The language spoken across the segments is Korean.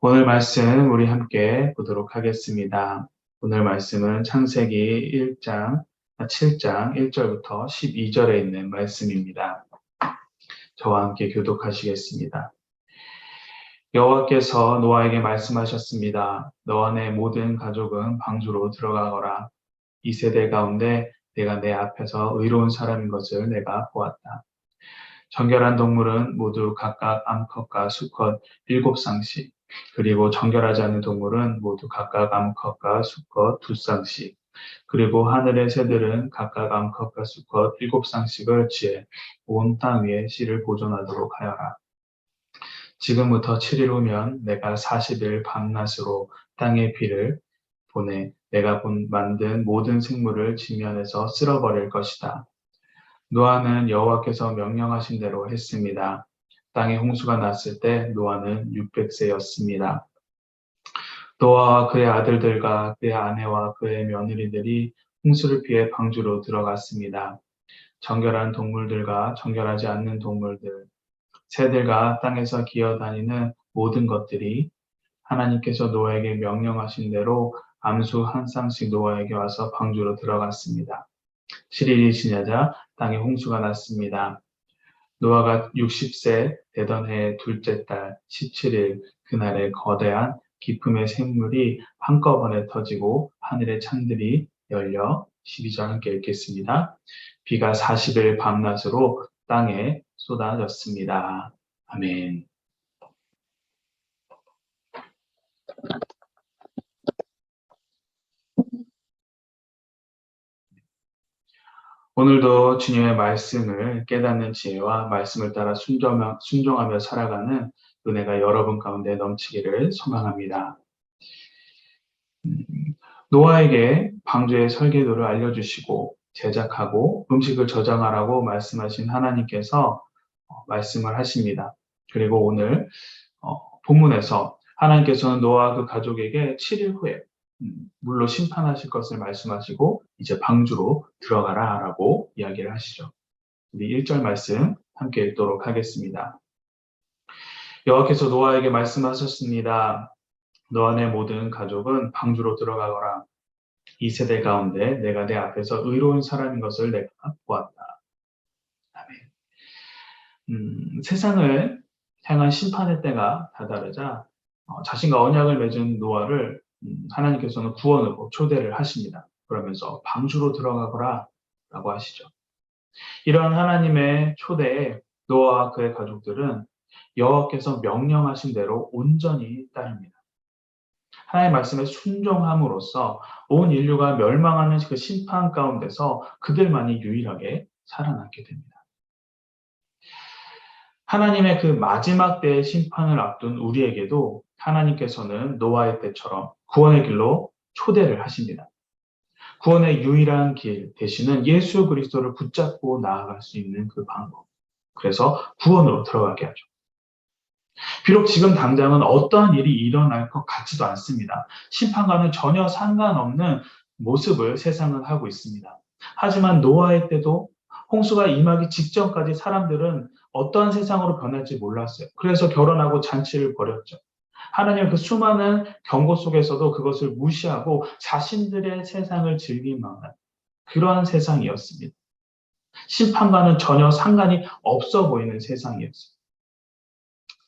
오늘 말씀 우리 함께 보도록 하겠습니다. 오늘 말씀은 창세기 7장 1절부터 12절에 있는 말씀입니다. 저와 함께 교독하시겠습니다. 여호와께서 노아에게 말씀하셨습니다. 너와 내 모든 가족은 방주로 들어가거라. 이 세대 가운데 내가 내 앞에서 의로운 사람인 것을 내가 보았다. 정결한 동물은 모두 각각 암컷과 수컷 7쌍씩, 그리고 정결하지 않은 동물은 모두 각각 암컷과 수컷 2쌍씩, 그리고 하늘의 새들은 각각 암컷과 수컷 7쌍씩을 취해 온 땅 위에 씨를 보존하도록 하여라. 지금부터 7일 후면 내가 40일 밤낮으로 땅에 비를 보내 내가 만든 모든 생물을 지면에서 쓸어버릴 것이다. 노아는 여호와께서 명령하신 대로 했습니다. 땅에 홍수가 났을 때 노아는 600세였습니다. 노아와 그의 아들들과 그의 아내와 그의 며느리들이 홍수를 피해 방주로 들어갔습니다. 정결한 동물들과 정결하지 않는 동물들, 새들과 땅에서 기어다니는 모든 것들이 하나님께서 노아에게 명령하신 대로 암수 한 쌍씩 노아에게 와서 방주로 들어갔습니다. 7일이 지나자 땅에 홍수가 났습니다. 노아가 60세 되던 해 둘째 달 17일 그날에 거대한 기품의 샘물이 한꺼번에 터지고 하늘의 창들이 열려 12절 함께 읽겠습니다. 비가 40일 밤낮으로 땅에 쏟아졌습니다. 아멘. 오늘도 주님의 말씀을 깨닫는 지혜와 말씀을 따라 순종하며 살아가는 은혜가 여러분 가운데 넘치기를 소망합니다. 노아에게 방주의 설계도를 알려주시고 제작하고 음식을 저장하라고 말씀하신 하나님께서 말씀을 하십니다. 그리고 오늘 본문에서 하나님께서는 노아와 그 가족에게 7일 후에 물로 심판하실 것을 말씀하시고 이제 방주로 들어가라 라고 이야기를 하시죠. 우리 1절 말씀 함께 읽도록 하겠습니다. 여호와께서 노아에게 말씀하셨습니다. 너와 내 모든 가족은 방주로 들어가거라. 이 세대 가운데 내가 내 앞에서 의로운 사람인 것을 내가 보았다. 아멘. 세상을 향한 심판의 때가 다다르자 자신과 언약을 맺은 노아를 하나님께서는 구원으로 초대를 하십니다. 그러면서 방주로 들어가거라 라고 하시죠. 이러한 하나님의 초대에 노아와 그의 가족들은 여호와께서 명령하신 대로 온전히 따릅니다. 하나님의 말씀에 순종함으로써 온 인류가 멸망하는 그 심판 가운데서 그들만이 유일하게 살아남게 됩니다. 하나님의 그 마지막 때의 심판을 앞둔 우리에게도 하나님께서는 노아의 때처럼 구원의 길로 초대를 하십니다. 구원의 유일한 길 대신은 예수 그리스도를 붙잡고 나아갈 수 있는 그 방법. 그래서 구원으로 들어가게 하죠. 비록 지금 당장은 어떠한 일이 일어날 것 같지도 않습니다. 심판과는 전혀 상관없는 모습을 세상은 하고 있습니다. 하지만 노아의 때도 홍수가 임하기 직전까지 사람들은 어떠한 세상으로 변할지 몰랐어요. 그래서 결혼하고 잔치를 벌였죠. 하나님의 그 수많은 경고 속에서도 그것을 무시하고 자신들의 세상을 즐기만한 그러한 세상이었습니다. 심판과는 전혀 상관이 없어 보이는 세상이었어요.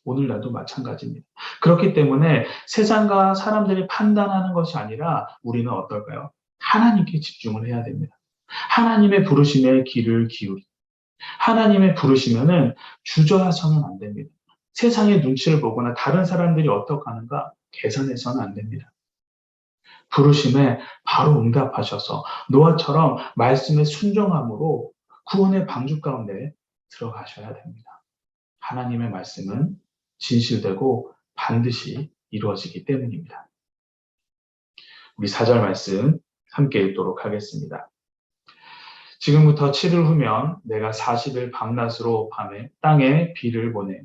오늘날도 마찬가지입니다. 그렇기 때문에 세상과 사람들이 판단하는 것이 아니라 우리는 어떨까요? 하나님께 집중을 해야 됩니다. 하나님의 부르심에 귀를 기울이. 하나님의 부르시면은 주저해서는 안 됩니다. 세상의 눈치를 보거나 다른 사람들이 어떻게 하는가 계산해서는 안 됩니다. 부르심에 바로 응답하셔서 노아처럼 말씀에 순종함으로 구원의 방주 가운데 들어가셔야 됩니다. 하나님의 말씀은 진실되고 반드시 이루어지기 때문입니다. 우리 4절 말씀 함께 읽도록 하겠습니다. 지금부터 7일 후면 내가 40일 밤낮으로 밤에 땅에 비를 보내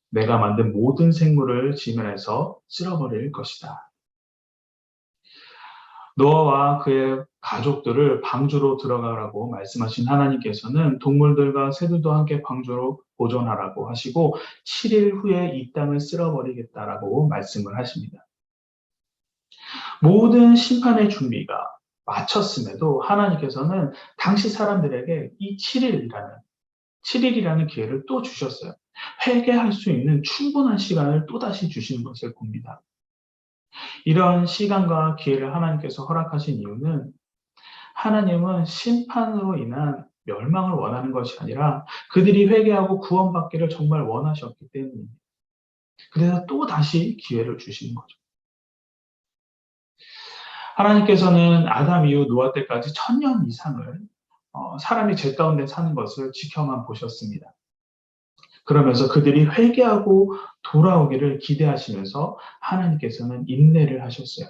내가 만든 모든 생물을 지면에서 쓸어버릴 것이다. 노아와 그의 가족들을 방주로 들어가라고 말씀하신 하나님께서는 동물들과 새들도 함께 방주로 보존하라고 하시고 7일 후에 이 땅을 쓸어버리겠다라고 말씀을 하십니다. 모든 심판의 준비가 마쳤음에도 하나님께서는 당시 사람들에게 이 7일이라는 기회를 또 주셨어요. 회개할 수 있는 충분한 시간을 또다시 주시는 것을 봅니다. 이런 시간과 기회를 하나님께서 허락하신 이유는 하나님은 심판으로 인한 멸망을 원하는 것이 아니라 그들이 회개하고 구원받기를 정말 원하셨기 때문입니다. 그래서 또 다시 기회를 주시는 거죠. 하나님께서는 아담 이후 노아 때까지 1000년 이상을 사람이 죄 가운데 사는 것을 지켜만 보셨습니다. 그러면서 그들이 회개하고 돌아오기를 기대하시면서 하나님께서는 인내를 하셨어요.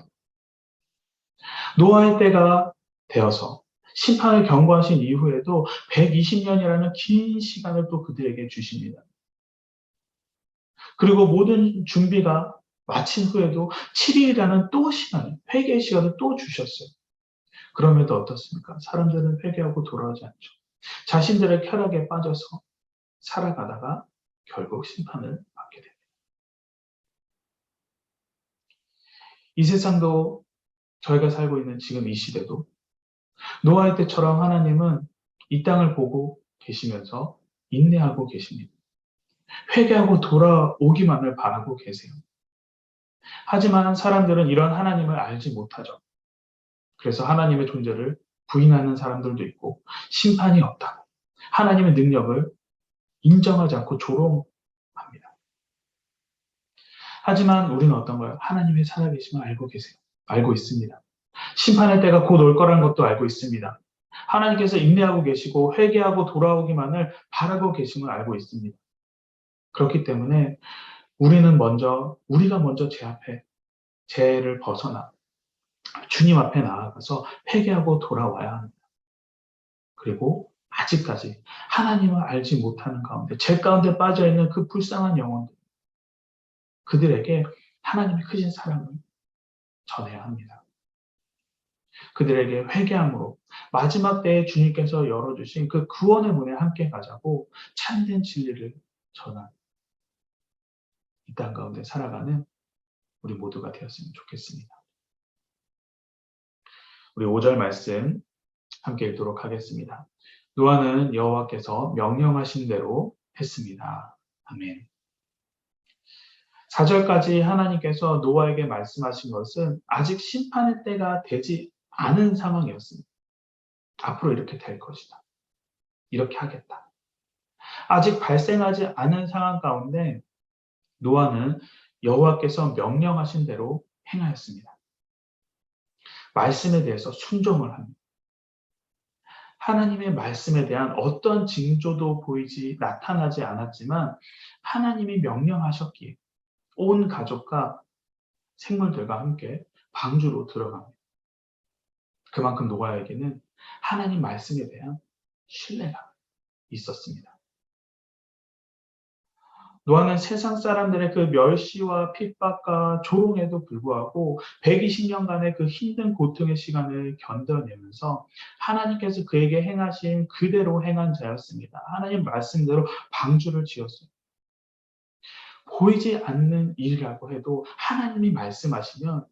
노아의 때가 되어서 심판을 경고하신 이후에도 120년이라는 긴 시간을 또 그들에게 주십니다. 그리고 모든 준비가 마친 후에도 7일이라는 또 시간, 회개의 시간을 또 주셨어요. 그럼에도 어떻습니까? 사람들은 회개하고 돌아오지 않죠. 자신들의 쾌락에 빠져서 살아가다가 결국 심판을 받게 됩니다. 이 세상도 저희가 살고 있는 지금 이 시대도 노아의 때처럼 하나님은 이 땅을 보고 계시면서 인내하고 계십니다. 회개하고 돌아오기만을 바라고 계세요. 하지만 사람들은 이런 하나님을 알지 못하죠. 그래서 하나님의 존재를 부인하는 사람들도 있고 심판이 없다고 하나님의 능력을 인정하지 않고 조롱합니다. 하지만 우리는 어떤가요? 하나님의 살아계심을 알고 계세요. 알고 있습니다. 심판의 때가 곧 올 거라는 것도 알고 있습니다. 하나님께서 인내하고 계시고 회개하고 돌아오기만을 바라고 계심을 알고 있습니다. 그렇기 때문에 우리가 먼저 제 앞에 죄를 벗어나 주님 앞에 나아가서 회개하고 돌아와야 합니다. 그리고 아직까지 하나님을 알지 못하는 가운데 죄 가운데 빠져있는 그 불쌍한 영혼들 그들에게 하나님의 크신 사랑을 전해야 합니다. 그들에게 회개함으로 마지막 때에 주님께서 열어주신 그 구원의 문에 함께 가자고 참된 진리를 전한 이 땅 가운데 살아가는 우리 모두가 되었으면 좋겠습니다. 우리 5절 말씀 함께 읽도록 하겠습니다. 노아는 여호와께서 명령하신 대로 했습니다. 아멘. 4절까지 하나님께서 노아에게 말씀하신 것은 아직 심판의 때가 되지 않은 상황이었습니다. 앞으로 이렇게 될 것이다. 이렇게 하겠다. 아직 발생하지 않은 상황 가운데 노아는 여호와께서 명령하신 대로 행하였습니다. 말씀에 대해서 순종을 합니다. 하나님의 말씀에 대한 어떤 징조도 나타나지 않았지만 하나님이 명령하셨기에 온 가족과 생물들과 함께 방주로 들어갑니다. 그만큼 노아에게는 하나님 말씀에 대한 신뢰가 있었습니다. 노아는 세상 사람들의 그 멸시와 핍박과 조롱에도 불구하고 120년간의 그 힘든 고통의 시간을 견뎌내면서 하나님께서 그에게 행하신 그대로 행한 자였습니다. 하나님 말씀대로 방주를 지었어요. 보이지 않는 일이라고 해도 하나님이 말씀하시면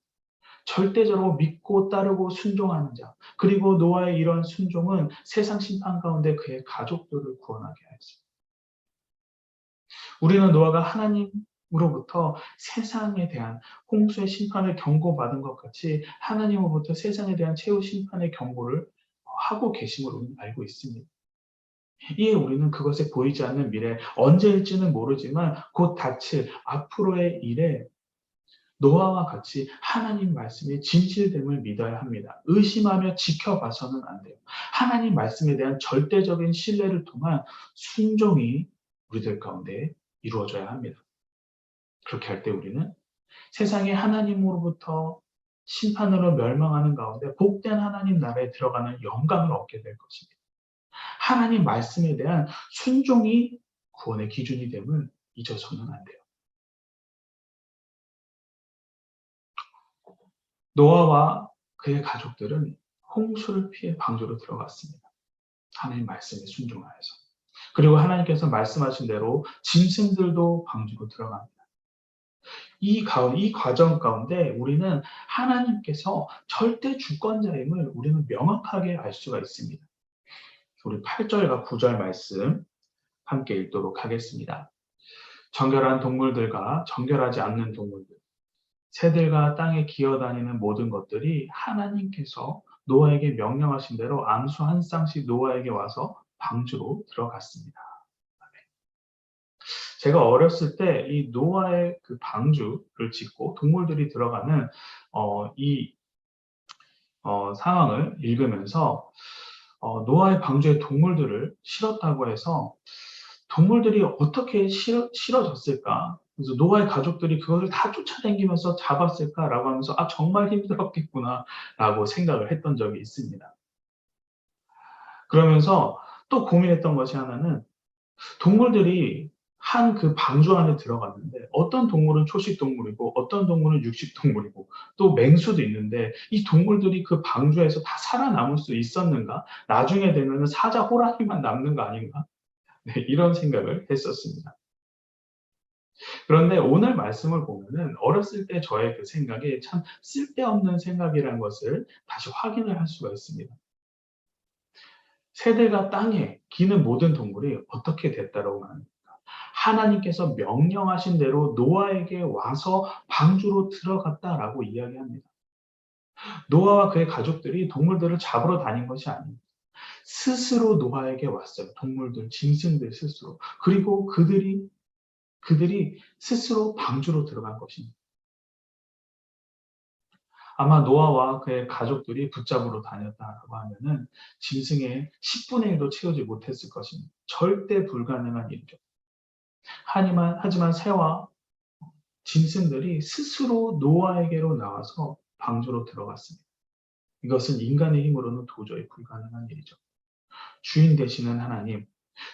절대적으로 믿고 따르고 순종하는 자. 그리고 노아의 이런 순종은 세상 심판 가운데 그의 가족들을 구원하게 하였습니다. 우리는 노아가 하나님으로부터 세상에 대한 홍수의 심판을 경고받은 것 같이 하나님으로부터 세상에 대한 최후 심판의 경고를 하고 계심을 우리는 알고 있습니다. 이에 우리는 그것에 보이지 않는 미래, 언제일지는 모르지만 곧 닥칠 앞으로의 일에 노아와 같이 하나님 말씀의 진실됨을 믿어야 합니다. 의심하며 지켜봐서는 안 돼요. 하나님 말씀에 대한 절대적인 신뢰를 통한 순종이 우리들 가운데 이루어져야 합니다. 그렇게 할 때 우리는 세상에 하나님으로부터 심판으로 멸망하는 가운데 복된 하나님 나라에 들어가는 영광을 얻게 될 것입니다. 하나님 말씀에 대한 순종이 구원의 기준이 됨을 잊어서는 안 돼요. 노아와 그의 가족들은 홍수를 피해 방주로 들어갔습니다. 하나님 말씀에 순종하여서. 그리고 하나님께서 말씀하신 대로 짐승들도 방주로 들어갑니다. 이 과정 가운데 우리는 하나님께서 절대 주권자임을 우리는 명확하게 알 수가 있습니다. 우리 8절과 9절 말씀 함께 읽도록 하겠습니다. 정결한 동물들과 정결하지 않는 동물들, 새들과 땅에 기어다니는 모든 것들이 하나님께서 노아에게 명령하신 대로 암수 한 쌍씩 노아에게 와서 방주로 들어갔습니다. 제가 어렸을 때 이 노아의 그 방주를 짓고 동물들이 들어가는 이 상황을 읽으면서 노아의 방주에 동물들을 실었다고 해서 동물들이 어떻게 실어졌을까? 그래서 노아의 가족들이 그것을 다 쫓아다니면서 잡았을까라고 하면서 아 정말 힘들었겠구나라고 생각을 했던 적이 있습니다. 그러면서 또 고민했던 것이 하나는 동물들이 한 그 방주 안에 들어갔는데 어떤 동물은 초식 동물이고 어떤 동물은 육식 동물이고 또 맹수도 있는데 이 동물들이 그 방주에서 다 살아남을 수 있었는가? 나중에 되면은 사자 호랑이만 남는 거 아닌가? 네, 이런 생각을 했었습니다. 그런데 오늘 말씀을 보면은 어렸을 때 저의 그 생각이 참 쓸데없는 생각이라는 것을 다시 확인을 할 수가 있습니다. 새들과 땅에 기는 모든 동물이 어떻게 됐다라고 합니까? 하나님께서 명령하신 대로 노아에게 와서 방주로 들어갔다라고 이야기합니다. 노아와 그의 가족들이 동물들을 잡으러 다닌 것이 아닙니다. 스스로 노아에게 왔어요. 동물들, 짐승들 스스로. 그리고 그들이 스스로 방주로 들어간 것입니다. 아마 노아와 그의 가족들이 붙잡으러 다녔다라고 하면은 짐승의 10분의 1도 채우지 못했을 것입니다. 절대 불가능한 일이죠. 하지만 새와 짐승들이 스스로 노아에게로 나와서 방주로 들어갔습니다. 이것은 인간의 힘으로는 도저히 불가능한 일이죠. 주인 되시는 하나님,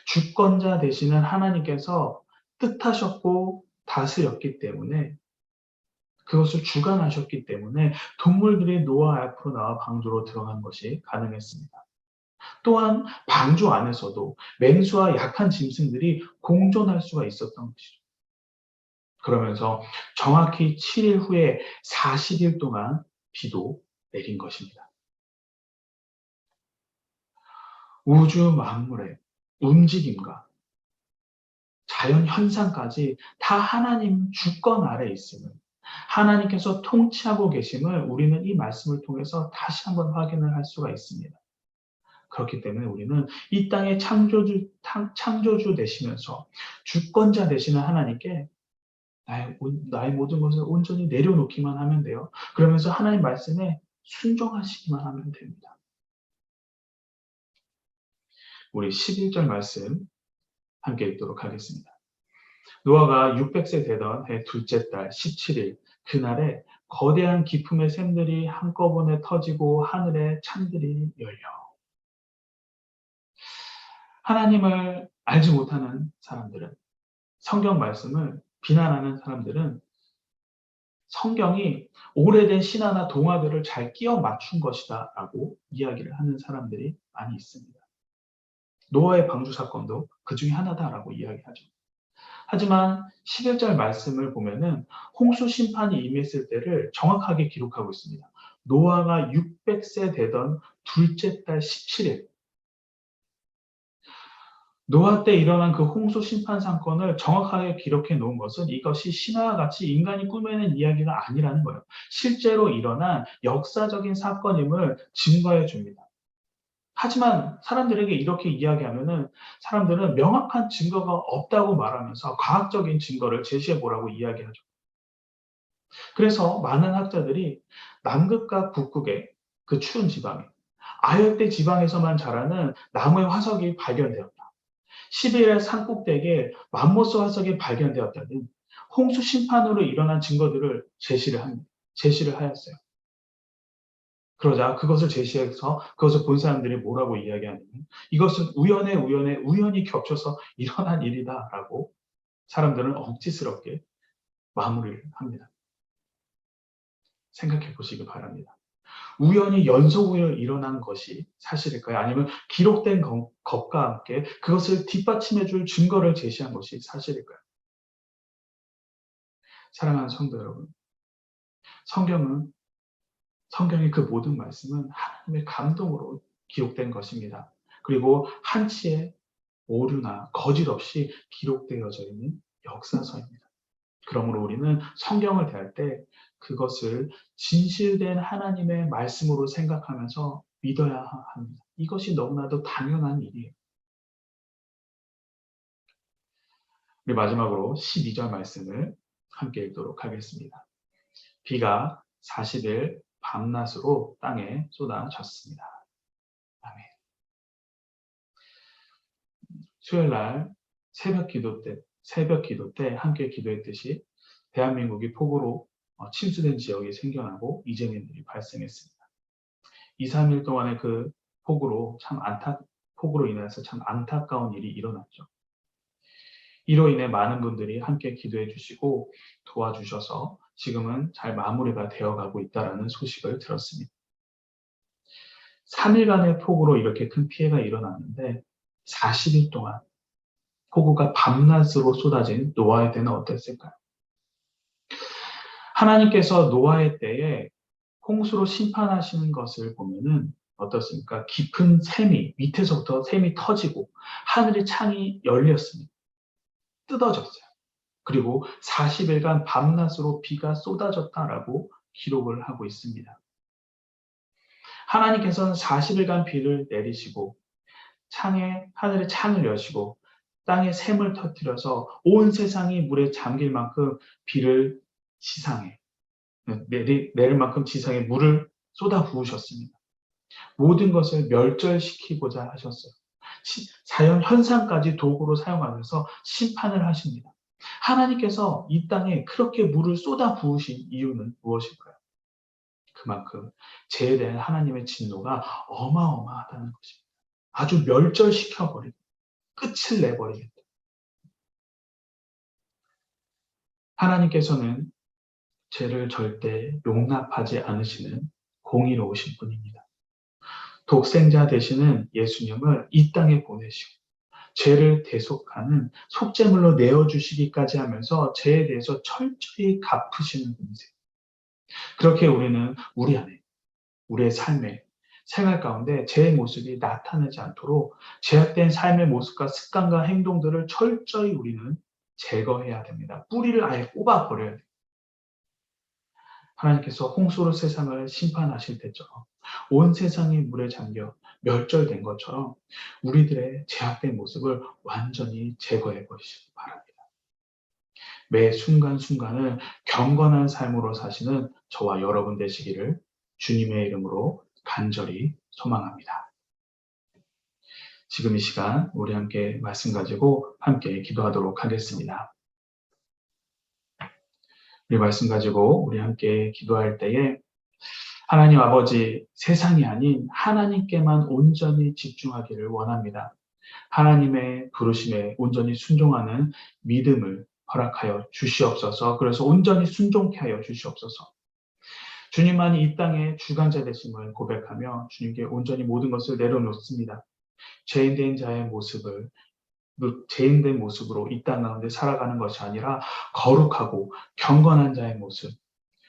주권자 되시는 하나님께서 뜻하셨고 다스렸기 때문에 그것을 주관하셨기 때문에 동물들이 노아 앞으로 나와 방주로 들어간 것이 가능했습니다. 또한 방주 안에서도 맹수와 약한 짐승들이 공존할 수가 있었던 것이죠. 그러면서 정확히 7일 후에 40일 동안 비도 내린 것입니다. 우주 만물의 움직임과 자연 현상까지 다 하나님 주권 아래 있음을 하나님께서 통치하고 계심을 우리는 이 말씀을 통해서 다시 한번 확인을 할 수가 있습니다. 그렇기 때문에 우리는 이 땅의 창조주 되시면서 주권자 되시는 하나님께 나의 모든 것을 온전히 내려놓기만 하면 돼요. 그러면서 하나님 말씀에 순종하시기만 하면 됩니다. 우리 11절 말씀 함께 읽도록 하겠습니다. 노아가 600세 되던 해 둘째 달 17일 그날에 거대한 기품의 샘들이 한꺼번에 터지고 하늘의 창들이 열려. 하나님을 알지 못하는 사람들은 성경 말씀을 비난하는 사람들은 성경이 오래된 신화나 동화들을 잘 끼워 맞춘 것이다 라고 이야기를 하는 사람들이 많이 있습니다. 노아의 방주 사건도 그 중에 하나다라고 이야기하죠. 하지만 11절 말씀을 보면은 홍수 심판이 임했을 때를 정확하게 기록하고 있습니다. 노아가 600세 되던 둘째 달 17일 노아 때 일어난 그 홍수 심판 사건을 정확하게 기록해 놓은 것은 이것이 신화와 같이 인간이 꾸며낸 이야기가 아니라는 거예요. 실제로 일어난 역사적인 사건임을 증거해 줍니다. 하지만 사람들에게 이렇게 이야기하면은 사람들은 명확한 증거가 없다고 말하면서 과학적인 증거를 제시해 보라고 이야기하죠. 그래서 많은 학자들이 남극과 북극의 그 추운 지방에 아열대 지방에서만 자라는 나무의 화석이 발견되었다. 시베리아 산꼭대기에 맘모스 화석이 발견되었다는 홍수 심판으로 일어난 증거들을 제시를 하였어요. 그러자 그것을 제시해서 그것을 본 사람들이 뭐라고 이야기하냐면 이것은 우연히 겹쳐서 일어난 일이다라고 사람들은 억지스럽게 마무리를 합니다. 생각해 보시기 바랍니다. 우연히 연속으로 일어난 것이 사실일까요? 아니면 기록된 것과 함께 그것을 뒷받침해 줄 증거를 제시한 것이 사실일까요? 사랑하는 성도 여러분, 성경은 성경의 그 모든 말씀은 하나님의 감동으로 기록된 것입니다. 그리고 한치의 오류나 거짓 없이 기록되어져 있는 역사서입니다. 그러므로 우리는 성경을 대할 때 그것을 진실된 하나님의 말씀으로 생각하면서 믿어야 합니다. 이것이 너무나도 당연한 일이에요. 우리 마지막으로 12절 말씀을 함께 읽도록 하겠습니다. 비가 40일 밤낮으로 땅에 쏟아졌습니다. 아멘. 수요일 날 새벽 기도 때 함께 기도했듯이 대한민국이 폭우로 침수된 지역이 생겨나고 이재민들이 발생했습니다. 2, 3일 동안의 그 폭우로 인해서 참 안타까운 일이 일어났죠. 이로 인해 많은 분들이 함께 기도해 주시고 도와주셔서 지금은 잘 마무리가 되어가고 있다는 소식을 들었습니다. 3일간의 폭우로 이렇게 큰 피해가 일어났는데 40일 동안 폭우가 밤낮으로 쏟아진 노아의 때는 어땠을까요? 하나님께서 노아의 때에 홍수로 심판하시는 것을 보면은 어떻습니까? 깊은 샘이 밑에서부터 샘이 터지고 하늘의 창이 열렸습니다. 뜯어졌어요. 그리고 40일간 밤낮으로 비가 쏟아졌다라고 기록을 하고 있습니다. 하나님께서는 40일간 비를 내리시고 하늘의 창을 여시고 땅에 샘을 터뜨려서 온 세상이 물에 잠길 만큼 비를 지상에 내릴 만큼 지상에 물을 쏟아 부으셨습니다. 모든 것을 멸절시키고자 하셨어요. 자연 현상까지 도구로 사용하면서 심판을 하십니다. 하나님께서 이 땅에 그렇게 물을 쏟아 부으신 이유는 무엇일까요? 그만큼 죄에 대한 하나님의 진노가 어마어마하다는 것입니다. 아주 멸절시켜버리고 끝을 내버리겠다. 하나님께서는 죄를 절대 용납하지 않으시는 공의로우신 분입니다. 독생자 되시는 예수님을 이 땅에 보내시고 죄를 대속하는 속죄물로 내어주시기까지 하면서 죄에 대해서 철저히 갚으시는 분이세요. 그렇게 우리는 우리 안에, 우리의 삶에, 생활 가운데 죄의 모습이 나타나지 않도록 죄악된 삶의 모습과 습관과 행동들을 철저히 우리는 제거해야 됩니다. 뿌리를 아예 뽑아버려야 돼요. 하나님께서 홍수로 세상을 심판하실 때처럼 온 세상이 물에 잠겨 멸절된 것처럼 우리들의 죄악된 모습을 완전히 제거해 버리시기 바랍니다. 매 순간순간을 경건한 삶으로 사시는 저와 여러분 되시기를 주님의 이름으로 간절히 소망합니다. 지금 이 시간 우리 함께 말씀 가지고 함께 기도하도록 하겠습니다. 우리 말씀 가지고 우리 함께 기도할 때에 하나님 아버지, 세상이 아닌 하나님께만 온전히 집중하기를 원합니다. 하나님의 부르심에 온전히 순종하는 믿음을 허락하여 주시옵소서. 그래서 온전히 순종케 하여 주시옵소서. 주님만이 이 땅의 주관자 되심을 고백하며 주님께 온전히 모든 것을 내려놓습니다. 죄인된 모습으로 이 땅 가운데 살아가는 것이 아니라 거룩하고 경건한 자의 모습,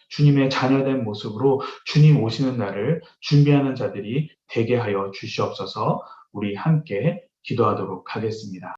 주님의 자녀된 모습으로 주님 오시는 날을 준비하는 자들이 되게 하여 주시옵소서. 우리 함께 기도하도록 하겠습니다.